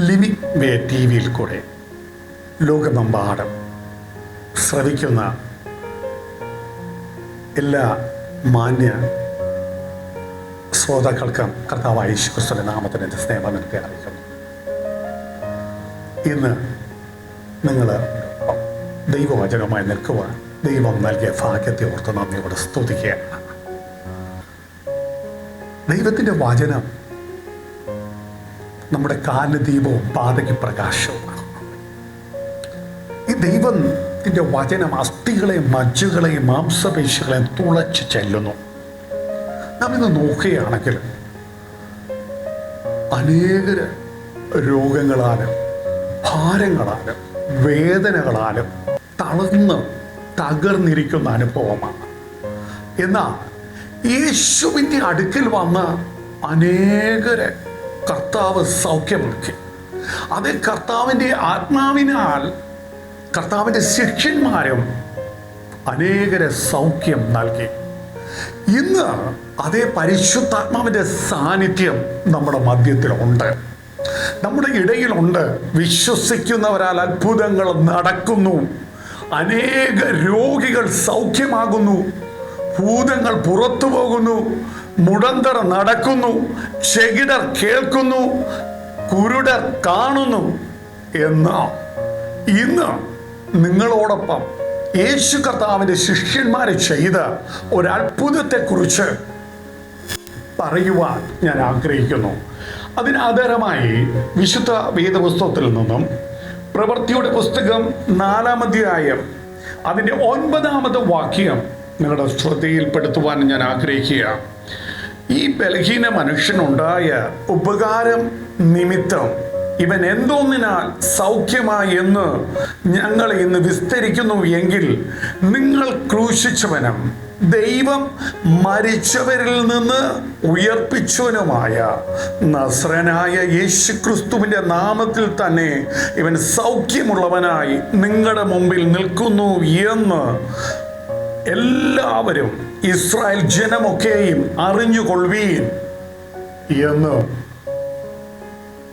Living വേ T വിയിൽ കൂടെ ലോകമെമ്പാടും ശ്രവിക്കുന്ന എല്ലാ മാന്യ ശ്രോതാക്കൾക്കും കർത്താവായ യേശുക്രിസ്തുവിന്റെ നാമത്തിൽ എൻ്റെ സ്നേഹം നിനക്ക് അറിയിക്കുന്നു. ഇന്ന് നിങ്ങൾ ദൈവവചനമായി നിൽക്കുവാൻ ദൈവം നൽകിയ ഭാഗ്യത്തെ ഓർത്ത് നന്ദിയോടെ സ്തുതിക്കുകയാണ്. ദൈവത്തിൻ്റെ വചനം നമ്മുടെ കാലിന് ദീപവും പാതയ്ക്ക് പ്രകാശവുമാണ്. ഈ ദൈവത്തിൻ്റെ വചനം അസ്ഥികളെയും മജ്ജകളെയും മാംസപേശികളെയും തുളച്ച് ചെല്ലുന്നു. നാം ഇന്ന് നോക്കുകയാണെങ്കിൽ അനേക രോഗങ്ങളാലും ഭാരങ്ങളാലും വേദനകളാലും തകർന്നിരിക്കുന്ന അനുഭവമാണ്. എന്നാൽ യേശുവിൻ്റെ അടുക്കൽ വന്ന അനേകരെ കർത്താവ് സൗഖ്യമൊക്കെ അതേ കർത്താവിൻ്റെ ആത്മാവിനാൽ കർത്താവിൻ്റെ ശിഷ്യന്മാരും അനേകരെ സൗഖ്യം നൽകി. ഇന്ന് അതേ പരിശുദ്ധാത്മാവിൻ്റെ സാന്നിധ്യം നമ്മുടെ മധ്യത്തിലുണ്ട്, നമ്മുടെ ഇടയിലുണ്ട്. വിശ്വസിക്കുന്നവരാൽ അത്ഭുതങ്ങൾ നടക്കുന്നു. അനേക രോഗികൾ സൗഖ്യമാകുന്നു, ഭൂതങ്ങൾ പുറത്തു പോകുന്നു, മുടന്തർ നടക്കുന്നു, ചെകിടർ കേൾക്കുന്നു, കുരുടർ കാണുന്നു. എന്നാൽ ഇന്ന് നിങ്ങളോടൊപ്പം യേശു കർത്താവിൻ്റെ ശിഷ്യന്മാരെ ചെയ്ത ഒരത്ഭുതത്തെക്കുറിച്ച് പറയുവാൻ ഞാൻ ആഗ്രഹിക്കുന്നു. അതിനാധാരമായി വിശുദ്ധ വേദപുസ്തകത്തിൽ നിന്നും പ്രവൃത്തിയുടെ പുസ്തകം 4-ാം അധ്യായം അതിൻ്റെ 9-ാമത്തെ വാക്യം നിങ്ങളുടെ ശ്രദ്ധയിൽപ്പെടുത്തുവാൻ ഞാൻ ആഗ്രഹിക്കുക. ഈ ബലഹീന മനുഷ്യനുണ്ടായ ഉപകാരം നിമിത്തം ഇവൻ എന്തോന്നിനാൽ സൗഖ്യമായി എന്ന് ഞങ്ങൾ ഇന്ന് വിസ്തരിക്കുന്നു എങ്കിൽ നിങ്ങൾ ക്രൂശിച്ചവനും ദൈവം മരിച്ചവരിൽ നിന്ന് ഉയർപ്പിച്ചവനുമായ നസ്രനായ യേശുക്രിസ്തുവിൻ്റെ നാമത്തിൽ തന്നെ ഇവൻ സൗഖ്യമുള്ളവനായി നിങ്ങളുടെ മുമ്പിൽ നിൽക്കുന്നു എന്ന് എല്ലാവരും ഇസ്രായേൽ ജനമൊക്കെയും അറിഞ്ഞുകൊള്ളുവീൻ എന്ന്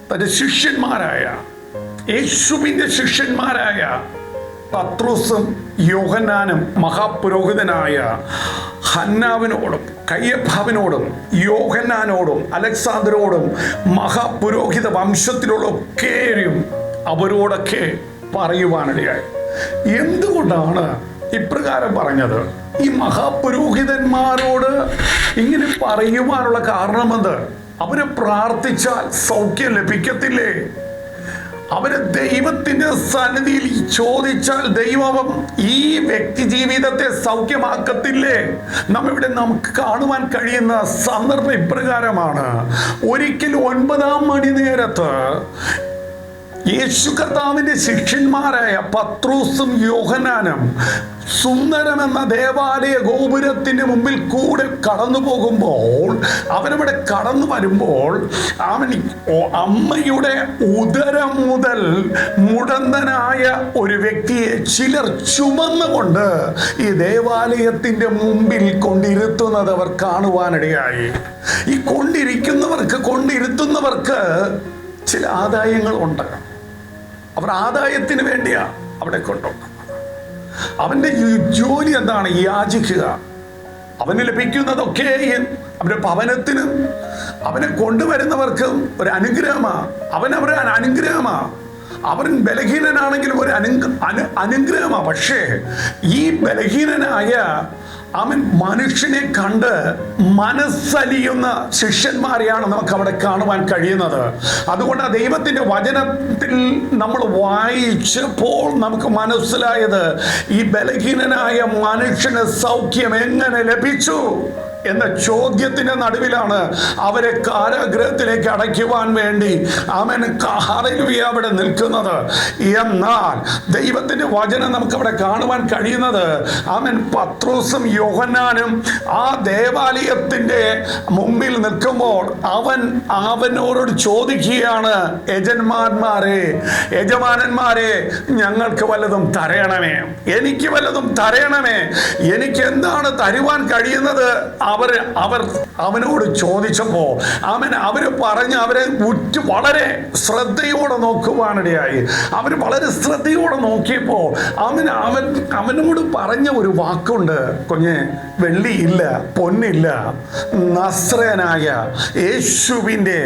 തന്റെ ശിഷ്യന്മാരായ യേശുവിൻ്റെ ശിഷ്യന്മാരായ പത്രോസും യോഹന്നാനും മഹാപുരോഹിതനായ ഹന്നാവിനോടും കയ്യഫാവിനോടും യോഹന്നാനോടും അലക്സാണ്ടരോടും മഹാപുരോഹിത വംശത്തിലുള്ളൊക്കെയും അവരോടൊക്കെ പറയുവാനിടയായി. എന്തുകൊണ്ടാണ് ഇപ്രകാരം പറഞ്ഞത്? ഈ മഹാപുരോഹിതന്മാരോട് ഇങ്ങനെ പറയുവാനുള്ള കാരണമെന്ത്? അവര് പ്രാർത്ഥിച്ചാൽ സൗഖ്യം ലഭിക്കത്തില്ലേ? അവര് ദൈവത്തിന്റെ സന്നിധിയിൽ ചോദിച്ചാൽ ദൈവം ഈ വ്യക്തി ജീവിതത്തെ സൗഖ്യമാക്കത്തില്ലേ? നമ്മിവിടെ നമുക്ക് കാണുവാൻ കഴിയുന്ന സന്ദർഭം ഇപ്രകാരമാണ്. ഒരിക്കൽ 9-ാം മണി നേരത്ത് യേശു കർത്താവിൻ്റെ ശിഷ്യന്മാരായ പത്രോസും യോഹന്നാനും സുന്ദരമെന്ന ദേവാലയ ഗോപുരത്തിന് മുമ്പിൽ കൂടെ കടന്നു പോകുമ്പോൾ അവരവിടെ കടന്നു വരുമ്പോൾ അമ്മയുടെ ഉദരം മുതൽ മുടന്തനായ ഒരു വ്യക്തിയെ ചിലർ ചുമന്നുകൊണ്ട് ഈ ദേവാലയത്തിൻ്റെ മുമ്പിൽ കൊണ്ടിരുത്തുന്നത് അവർ കാണുവാനിടയായി. ഈ കൊണ്ടിരുത്തുന്നവർക്ക് ചില ആദായങ്ങളുണ്ട്. അവർ ആദായത്തിന് വേണ്ടിയാ അവിടെ കൊണ്ടുപോകുന്നത്. അവന്റെ ജോലി എന്താണ്? യാചിക്കുക. അവന് ലഭിക്കുന്നതൊക്കെയും അവരുടെ ഭവനത്തിനും അവനെ കൊണ്ടുവരുന്നവർക്കും ഒരു അനുഗ്രഹമാണ്. അവരൊരു അനുഗ്രഹമാണ്. അവൻ ബലഹീനനാണെങ്കിലും ഒരു അനുഗ്രഹമാണ്. പക്ഷേ ഈ ബലഹീനനായ അവൻ മനുഷ്യനെ കണ്ട് മനസ്സലിയുന്ന ശിഷ്യന്മാരെയാണ് നമുക്ക് അവിടെ കാണുവാൻ കഴിയുന്നത്. അതുകൊണ്ട് ആ ദൈവത്തിൻ്റെ വചനത്തിൽ നമ്മൾ വായിച്ചപ്പോൾ നമുക്ക് മനസ്സിലായത് ഈ ബലഹീനനായ മനുഷ്യന് സൗഖ്യം എങ്ങനെ ലഭിച്ചു എന്ന ചോദ്യത്തിന്റെ നടുവിലാണ് അവരെ കാരാഗൃഹത്തിലേക്ക് അടയ്ക്കുവാൻ വേണ്ടി അവൻ ഹല്ലേലൂയ അവിടെ നിൽക്കുന്നത്. എന്നാൽ ദൈവത്തിന്റെ വചനം നമുക്ക് അവിടെ കാണുവാൻ കഴിയുന്നത് അവൻ പത്രോസും യോഹന്നാനും ആ ദേവാലയത്തിന്റെ മുമ്പിൽ നിൽക്കുമ്പോൾ അവനോട് ചോദിക്കുകയാണ്, യജമാനന്മാരെ ഞങ്ങൾക്ക് വല്ലതും തരയണമേ, എനിക്ക് വല്ലതും തരയണമേ, എനിക്ക് എന്താണ് തരുവാൻ കഴിയുന്നത്? അവർ അവനോട് ചോദിച്ചപ്പോൾ അവര് പറഞ്ഞ് അവരെ വളരെ ശ്രദ്ധയോടെ നോക്കുവാനിടയായി. അവർ വളരെ ശ്രദ്ധയോടെ നോക്കിയപ്പോൾ അവനോട് പറഞ്ഞ ഒരു വാക്കുണ്ട്, കുഞ്ഞെ, വെള്ളിയില്ല, പൊന്നില്ല, നസ്രയനായ യേശുവിൻ്റെ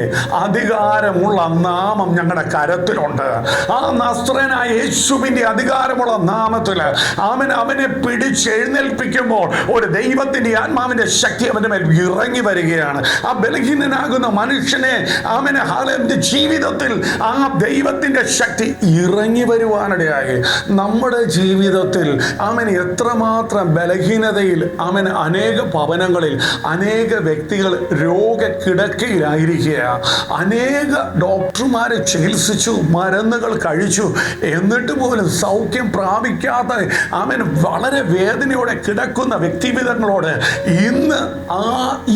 അധികാരമുള്ള നാമം ഞങ്ങളുടെ കരത്തിലുണ്ട്. ആ നസ്രയനായ യേശുവിൻ്റെ അധികാരമുള്ള നാമത്തിൽ അവനെ പിടിച്ചെഴുന്നേൽപ്പിക്കുമ്പോൾ ഒരു ദൈവത്തിൻ്റെ ആത്മാവിൻ്റെ ശക്തി അവൻ്റെ മേൽ ഇറങ്ങി വരികയാണ്. ആ ബലഹീനനാകുന്ന മനുഷ്യനെ അവൻ്റെ ജീവിതത്തിൽ ആ ദൈവത്തിൻ്റെ ശക്തി ഇറങ്ങി വരുവാനിടയായി. നമ്മുടെ ജീവിതത്തിൽ എത്രമാത്രം ബലഹീനതയിൽ അനേക ഭവനങ്ങളിൽ അനേക വ്യക്തികൾ രോഗക്കിടക്കയിലായിരിക്കുക. അനേക ഡോക്ടർമാരെ ചികിത്സിച്ചു, മരുന്നുകൾ കഴിച്ചു, എന്നിട്ട് പോലും സൗഖ്യം പ്രാപിക്കാതെ വളരെ വേദനയോടെ കിടക്കുന്ന വ്യക്തിവിധങ്ങളോട് ഇന്ന്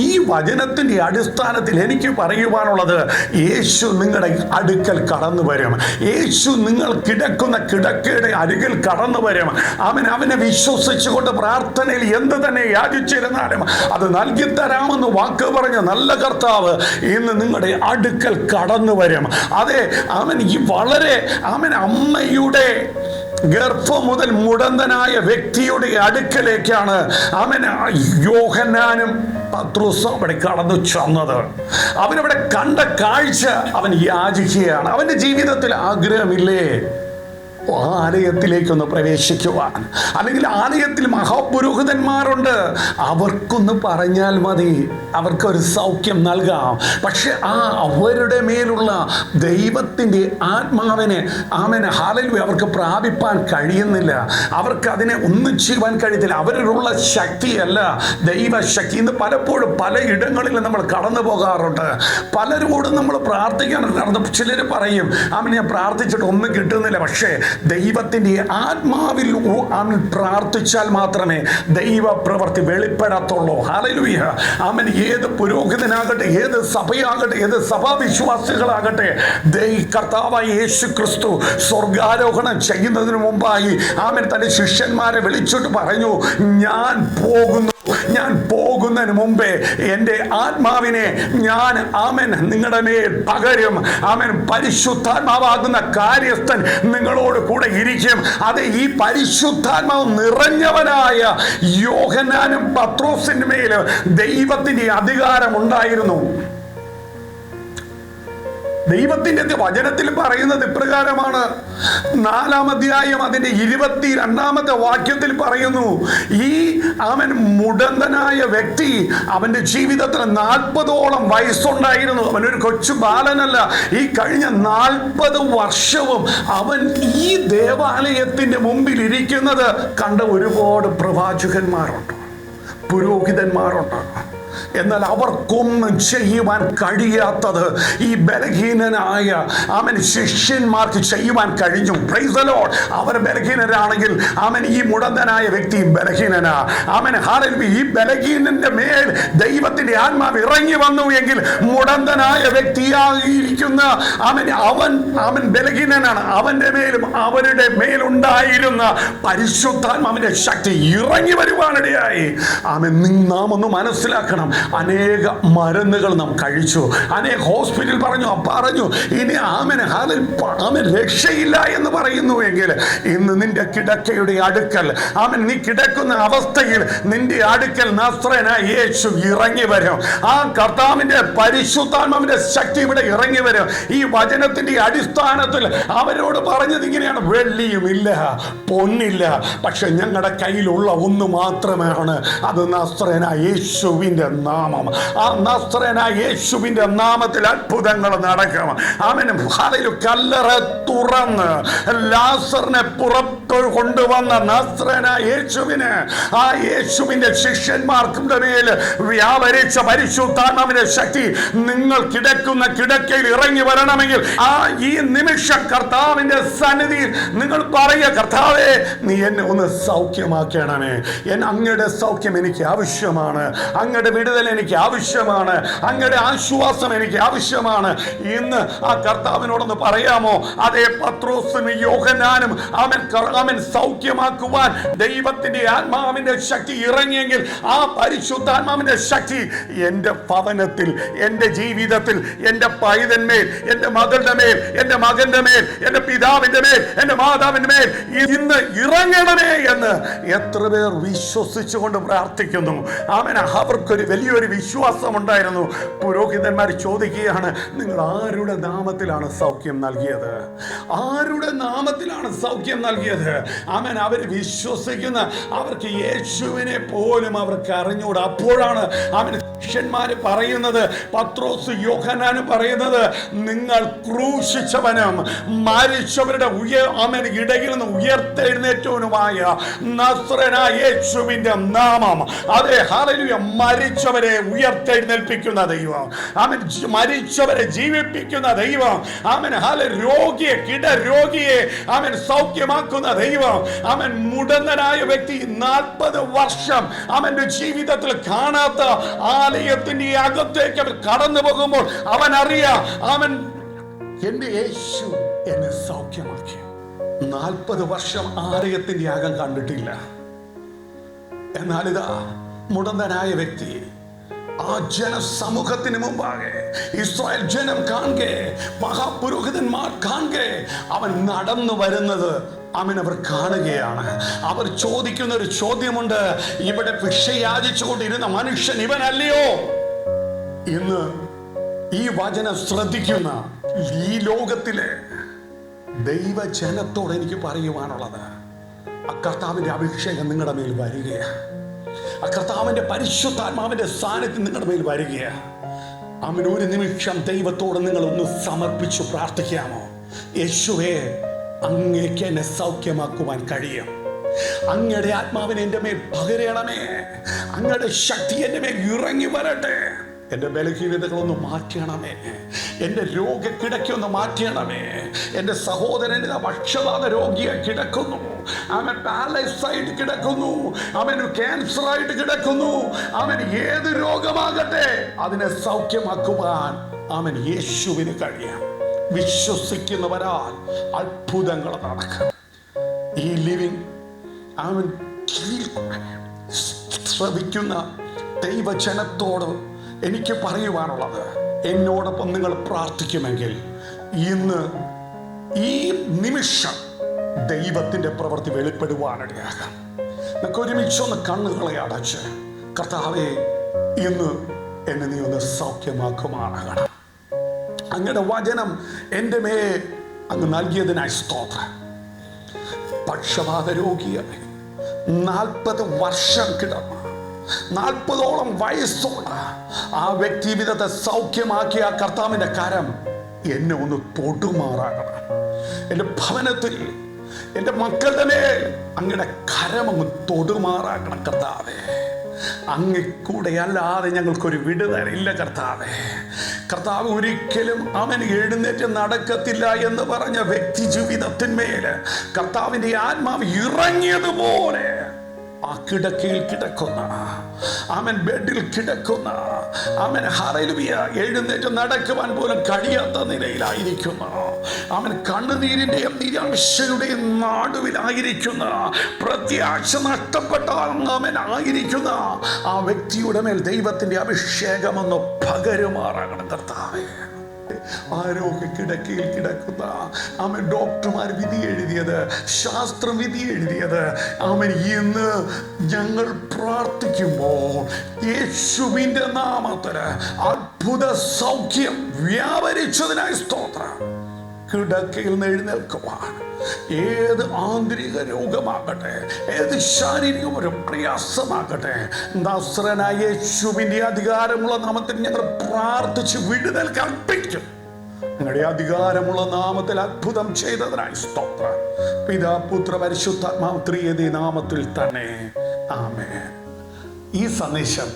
ഈ വചനത്തിൻ്റെ അടിസ്ഥാനത്തിൽ എനിക്ക് പറയുവാനുള്ളത്, യേശു നിങ്ങളുടെ അടുക്കൽ കടന്നു വരും. യേശു നിങ്ങൾ കിടക്കുന്ന കിടക്കയുടെ അരികിൽ കടന്നു വരും. അവനെ വിശ്വസിച്ചുകൊണ്ട് പ്രാർത്ഥനയിൽ എന്ത് തന്നെ യാചിച്ചിരുന്നാലും അത് നൽകി തരാമെന്ന് വാക്ക് പറഞ്ഞ നല്ല കർത്താവ് ഇന്ന് നിങ്ങളുടെ അടുക്കൽ കടന്നു വരും. അതെ, അമ്മയുടെ ഗർഭം മുതൽ മുടന്തനായ വ്യക്തിയുടെ അടുക്കലേക്കാണ് യോഹന്നാനും പത്രോസും അവിടെ കടന്നു ചെന്നത്. അവനവിടെ കണ്ട കാഴ്ച അവൻ യാചിക്കുകയാണ്. അവന്റെ ജീവിതത്തിൽ ആഗ്രഹമില്ലേ ആലയത്തിലേക്കൊന്ന് പ്രവേശിക്കുവാൻ? അല്ലെങ്കിൽ ആലയത്തിൽ മഹാപുരോഹിതന്മാരുണ്ട്, അവർക്കൊന്ന് പറഞ്ഞാൽ മതി, അവർക്കൊരു സൗഖ്യം നൽകാം. പക്ഷെ അവരുടെ മേലുള്ള ദൈവത്തിൻ്റെ ആത്മാവിനെ അവർക്ക് പ്രാപിപ്പാൻ കഴിയുന്നില്ല. അവർക്ക് അതിനെ ഒന്നും ചെയ്യുവാൻ കഴിയത്തില്ല. അവരിലുള്ള ശക്തിയല്ല ദൈവശക്തി. ഇന്ന് പലപ്പോഴും പലയിടങ്ങളിൽ നമ്മൾ കടന്നു പോകാറുണ്ട്. പലരോടും നമ്മൾ പ്രാർത്ഥിക്കാറുണ്ട്. ചിലർ പറയും, ഞാൻ പ്രാർത്ഥിച്ചിട്ട് ഒന്നും കിട്ടുന്നില്ല. പക്ഷേ ദൈവത്തിൻ്റെ ആത്മാവിൽ പ്രാർത്ഥിച്ചാൽ മാത്രമേ ദൈവപ്രവൃത്തി വെളിപ്പെടത്തുള്ളൂ. ഹല്ലേലൂയ. ഏത് പുരോഹിതനാകട്ടെ, ഏത് സഭയാകട്ടെ, ഏത് സഭാവിശ്വാസികളാകട്ടെ, കർത്താവായ യേശു ക്രിസ്തു സ്വർഗാരോഹണം ചെയ്യുന്നതിന് മുമ്പായി തന്റെ ശിഷ്യന്മാരെ വിളിച്ചിട്ട് പറഞ്ഞു, ഞാൻ പോകുന്നതിന് മുമ്പേ എൻ്റെ ആത്മാവിനെ ഞാൻ നിങ്ങളുടെ മേൽ പകരും. പരിശുദ്ധാത്മാവാകുന്ന കാര്യസ്ഥൻ നിങ്ങളോട് കൂടെ ഇരിക്കും. അത് ഈ പരിശുദ്ധാത്മാവ് നിറഞ്ഞവനായ യോഹന്നാനും പത്രോസിന്റെ മേൽ ദൈവത്തിന്റെ അധികാരം ഉണ്ടായിരുന്നു. ദൈവത്തിന്റെ വചനത്തിൽ പറയുന്നത് ഇപ്രകാരമാണ്. 4-ാം അധ്യായം അതിന്റെ 22-ാമത്തെ വാക്യത്തിൽ പറയുന്നു, ഈ മുടന്തനായ വ്യക്തി അവന്റെ ജീവിതത്തിൽ 40ഓളം വയസ്സുണ്ടായിരുന്നു. അവനൊരു കൊച്ചു ബാലനല്ല. ഈ കഴിഞ്ഞ 40 വർഷവും അവൻ ഈ ദേവാലയത്തിന്റെ മുമ്പിൽ ഇരിക്കുന്നത് കണ്ട ഒരുപാട് പ്രവാചകന്മാരുണ്ട്, പുരോഹിതന്മാരുണ്ട്. എന്നാൽ അവർക്കൊന്നും ചെയ്യുവാൻ കഴിയാത്തത് ഈ ബലഹീനനായ ശിഷ്യന്മാർക്ക് ചെയ്യുവാൻ കഴിഞ്ഞു. Praise the Lord. അവർ ബലഹീനരാണെങ്കിൽ ഈ മുടന്തനായ വ്യക്തി ബലഹീനനാ. ഈ ബലഹീനന്റെ മേൽ ദൈവത്തിന്റെ ആത്മാവ് ഇറങ്ങി വന്നു എങ്കിൽ മുടന്തനായ വ്യക്തിയായിരിക്കുന്ന അവൻ ബലഹീനനാണ്. അവന്റെ മേലും അവരുടെ മേലുണ്ടായിരുന്ന പരിശുദ്ധാത്മാവിന്റെ ശക്തി ഇറങ്ങി വരുവാനിടയായി. നാം ഒന്ന് മനസ്സിലാക്കണം, അനേക മരുന്നുകൾ നാം കഴിച്ചു, അനേക ഹോസ്പിറ്റൽ പറഞ്ഞു ഇനി രക്ഷയില്ല എന്ന് പറയുന്നു എങ്കിൽ ഇന്ന് നിന്റെ കിടക്കയുടെ അടുക്കൽ നീ കിടക്കുന്ന അവസ്ഥയിൽ നിന്റെ അടുക്കൽ നസ്രയനായ യേശു ഇറങ്ങി വരും. ആ കർത്താവിന്റെ പരിശുദ്ധാത്മാവിന്റെ ശക്തി ഇവിടെ ഇറങ്ങി വരും. ഈ വചനത്തിന്റെ അടിസ്ഥാനത്തിൽ അവരോട് പറഞ്ഞത് ഇങ്ങനെയാണ്, വെള്ളിയുമില്ല, പൊന്നില്ല, പക്ഷെ ഞങ്ങളുടെ കയ്യിലുള്ള ഒന്ന് മാത്രമാണ്, അത് നസ്രയനായ യേശുവിന്റെ നാമം. ആ നസ്രയനായ യേശുവിന്റെ നാമത്തിൽ അത്ഭുതങ്ങൾ നടക്കും. കല്ലറ തുറന്ന് ലാസറിനെ പുറത്തു കൊണ്ടുവന്ന നസ്രയനായ യേശുവിന്, ആ യേശുവിന്റെ ശിഷ്യന്മാർക്കുടെ മേൽ വ്യാപരിച്ച പരിശുദ്ധാത്മാവിന്റെ ശക്തി നിങ്ങൾ കിടക്കുന്ന കിടക്കയിൽ ഇറങ്ങി വരണമെങ്കിൽ ഈ നിമിഷ കർത്താവിന്റെ സന്നിധിയിൽ നിങ്ങൾ പറയുക, കർത്താവേ, നീ എന്നെ ഒന്ന് സൗഖ്യമാക്കണമേ. അങ്ങയുടെ സൗഖ്യം എനിക്ക് ആവശ്യമാണ്. അങ്ങയുടെ വിടുതൽ വിടുതൽ എനിക്ക് ആവശ്യമാണ്, അങ്ങയുടെ ആശ്വാസം എനിക്ക് ആവശ്യമാണ്. ഇന്ന് ആ കർത്താവിനോടൊന്ന് പറയാമോ? അതേ പത്രോസും യോഹന്നാനും അവൻ സൗഖ്യമാക്കുവാൻ ദൈവത്തിന്റെ ആത്മാവിന്റെ ശക്തി ഇറങ്ങിയെങ്കിൽ ആ പരിശുദ്ധാത്മാവിന്റെ ശക്തി എൻ്റെ ഭവനത്തിൽ, എൻ്റെ ജീവിതത്തിൽ, എൻ്റെ പൈതന്മേൽ, എൻ്റെ മകളുടെ മേൽ, എൻ്റെ മകന്റെ മേൽ, എൻ്റെ പിതാവിന്റെ മേൽ, എൻ്റെ മാതാവിന്റെ മേൽ ഇന്ന് ഇറങ്ങണമേ എന്ന് എത്ര പേർ വിശ്വസിച്ചുകൊണ്ട് പ്രാർത്ഥിക്കുന്നു. അവർക്കൊരു വലിയൊരു വിശ്വാസം ഉണ്ടായിരുന്നു. പുരോഹിതന്മാർ ചോദിക്കുകയാണ്, നിങ്ങൾ ആരുടെ നാമത്തിലാണ് സൗഖ്യം നൽകിയത്? ആരുടെ നാമത്തിലാണ് സൗഖ്യം നൽകിയത്? അവർ വിശ്വസിക്കുന്ന, അവർക്ക് യേശുവിനെ പോലും അവർക്ക് അറിഞ്ഞൂടാ. അപ്പോഴാണ് ശിഷ്യന്മാര് പറയുന്നത്, പത്രോസ് യോഹന്നാന് പറയുന്നത്, നിങ്ങൾ ക്രൂശിച്ചവനും മരിച്ചവരുടെ ഇടയിൽ നിന്ന് ഉയർത്തെഴുന്നേറ്റവനുമായ നസ്രനായ യേശുവിന്റെ നാമം, അതേ ഹല്ലേലൂയ, മരിച്ചവരെ ഉയർത്തെഴുന്നേൽപ്പിക്കുന്ന ദൈവം, മരിച്ചവരെ ജീവിപ്പിക്കുന്ന ദൈവം, രോഗിയെ, കിടരോഗിയെ സൗഖ്യമാക്കുന്ന ദൈവം, മുടന്തനായ വ്യക്തി 40 വർഷം അവന്റെ ജീവിതത്തിൽ കാണാത്ത ആലയത്തിന്റെ അകത്തേക്ക് അവൻ കടന്നു പോകുമ്പോൾ അവൻ അറിയാം, എന്റെ യേശു എന്നെ സൗഖ്യമാക്കി. 40 വർഷം ആലയത്തിന്റെ അകം കണ്ടിട്ടില്ല. എന്നാൽ ഇതാ മുടന്തനായ വ്യക്തി ആ ജനസമൂഹത്തിന് മുമ്പാകെ, ഇസ്രായേൽ ജനം കാണെ, മഹാപുരോഹിതന്മാർ കാണെ, അവൻ നടന്നു വരുന്നത് അവർ കാണുകയാണ്. അവർ ചോദിക്കുന്ന ഒരു ചോദ്യമുണ്ട്, ഇവിടെ ഭിക്ഷ യാചിച്ചുകൊണ്ടിരുന്ന മനുഷ്യൻ ഇവനല്ലയോ? ഇന്ന് ഈ വചനം ശ്രദ്ധിക്കുന്ന ഈ ലോകത്തിലെ ദൈവജനത്തോട് എനിക്ക് പറയുവാനുള്ളത്, കർത്താവിന്റെ അഭിഷേകം നിങ്ങളുടെ മേൽ വരികയാണ്. കർത്താവിന്റെ പരിശുദ്ധാത്മാവിന്റെ സാന്നിധ്യം നിങ്ങളുടെ മേൽ വരികയാണ്. ഒരു നിമിഷം ദൈവത്തോട് നിങ്ങൾ ഒന്ന് സമർപ്പിച്ചു പ്രാർത്ഥിക്കാമോ? യേശുവേ, അങ്ങേക്ക് എന്നെ സൗഖ്യമാക്കുവാൻ കഴിയും. അങ്ങയുടെ ആത്മാവിനെ എൻ്റെ മേൽ പകരണമേ. അങ്ങയുടെ ശക്തി എൻ്റെ മേൽ ഇറങ്ങി വരട്ടെ. എൻ്റെ ബലഹീനതകളൊന്ന് മാറ്റണമേ. എൻ്റെ രോഗക്കിടക്കൊന്ന് മാറ്റണമേ. എൻ്റെ സഹോദരൻ പക്ഷപാത രോഗിയെ കിടക്കുന്നു, അവൻ പാരലൈസായിട്ട് കിടക്കുന്നു, അവന് ക്യാൻസർ ആയിട്ട് കിടക്കുന്നു, അവൻ ഏത് രോഗമാകട്ടെ അതിനെ സൗഖ്യമാക്കുവാൻ യേശുവിന് കഴിയാം. വിശ്വസിക്കുന്നവരാൽ അത്ഭുതങ്ങൾ നടക്കും. ഈ ലിവിങ് ശ്രവിക്കുന്ന ദൈവജനത്തോട് എനിക്ക് പറയുവാനുള്ളത്, എന്നോടൊപ്പം നിങ്ങൾ പ്രാർത്ഥിക്കുമെങ്കിൽ ഇന്ന് ഈ നിമിഷം ദൈവത്തിന്റെ പ്രവൃത്തി വെളിപ്പെടുവാനിടയാകാം. നമുക്ക് ഒരുമിച്ചൊന്ന് കണ്ണുകളെ അടച്ച്, കർത്താവേ, ഇന്ന് എന്നെ നീ ഒന്ന് സൗഖ്യമാക്കുമാറാകണം. അങ്ങയുടെ വചനം എൻ്റെ മേൽ അങ്ങ് നൽകിയതിനായി സ്തോത്രം. പക്ഷപാത രോഗിയായി 40 വർഷം കിടന്നു, 40ഓളം വയസ്സുള്ള ആ വ്യക്തിവിധത്തെ സൗഖ്യമാക്കിയ ആ കർത്താവിന്റെ കരം എന്നെ ഒന്ന് തൊടുമാറാകണം. എൻ്റെ ഭവനത്തിൽ, എൻ്റെ മക്കളുടെ മേൽ അങ്ങയുടെ കരം അങ്ങ് തൊടുമാറാകണം. കർത്താവേ, അങ്ങൂടെ അല്ലാതെ ഞങ്ങൾക്കൊരു വിടുതലില്ല കർത്താവേ. കർത്താവ് ഒരിക്കലും എഴുന്നേറ്റ് നടക്കത്തില്ല എന്ന് പറഞ്ഞ വ്യക്തി ജീവിതത്തിന്മേൽ കർത്താവിന്റെ ആത്മാവ് ഇറങ്ങിയതുപോലെ ആ കിടക്കയിൽ കിടക്കുന്ന, ബെഡിൽ കിടക്കുന്ന, ഹല്ലേലൂയ, എഴുന്നേറ്റ് നടക്കുവാൻ പോലും കഴിയാത്ത നിലയിലായിരിക്കുന്ന, കണ്ണുനീരിന്റെയും നിരാശയുടെയും നാടുവിലായിരിക്കുന്ന, പ്രത്യാശ നഷ്ടപ്പെട്ട ആയിരിക്കുന്ന ആ വ്യക്തിയുടെ മേൽ ദൈവത്തിന്റെ അഭിഷേകമെന്ന് പകരുമാറാകണം കർത്താവേ. ആരോഗ്യ കിടക്കയിൽ കിടക്കുന്ന ഡോക്ടർമാർ വിധി എഴുതിയത്, ശാസ്ത്രം വിധി എഴുതിയത്, ഇന്ന് ഞങ്ങൾ പ്രാർത്ഥിക്കുമ്പോൾ യേശുവിന്റെ നാമത്തിൽ അത്ഭുത സൗഖ്യം വ്യാപരിച്ചതിനായി സ്തോത്രം. കിടക്കയിൽ നിന്ന് എഴുന്നേൽക്കുവാൻ, ഏത് ആന്തരിക രോഗമാകട്ടെ, ഏത് ശാരീരിക ഒരു പ്രയാസമാകട്ടെ, നസ്രനായ യേശുവിന്റെ അധികാരമുള്ള നാമത്തിൽ ഞങ്ങൾ പ്രാർത്ഥിച്ച് വിടുതൽ കൽപ്പിക്കും. നിങ്ങളുടെ അധികാരമുള്ള നാമത്തിൽ അത്ഭുതം ചെയ്തതിനായി സ്തോത്രം. പിതാ, പുത്ര, പരിശുദ്ധാത്മാവ് ത്രിയേക നാമത്തിൽ തന്നെ ആമേൻ. ഈ സന്ദേശം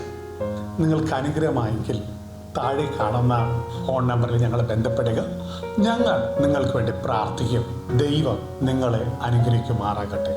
നിങ്ങൾക്ക് അനുഗ്രഹമായെങ്കിൽ താഴെ കാണുന്ന ഫോൺ നമ്പറിൽ ഞങ്ങളെ ബന്ധപ്പെടുക. ഞങ്ങൾ നിങ്ങൾക്ക് വേണ്ടി പ്രാർത്ഥിക്കും. ദൈവം നിങ്ങളെ അനുഗ്രഹിക്കുമാറാകട്ടെ.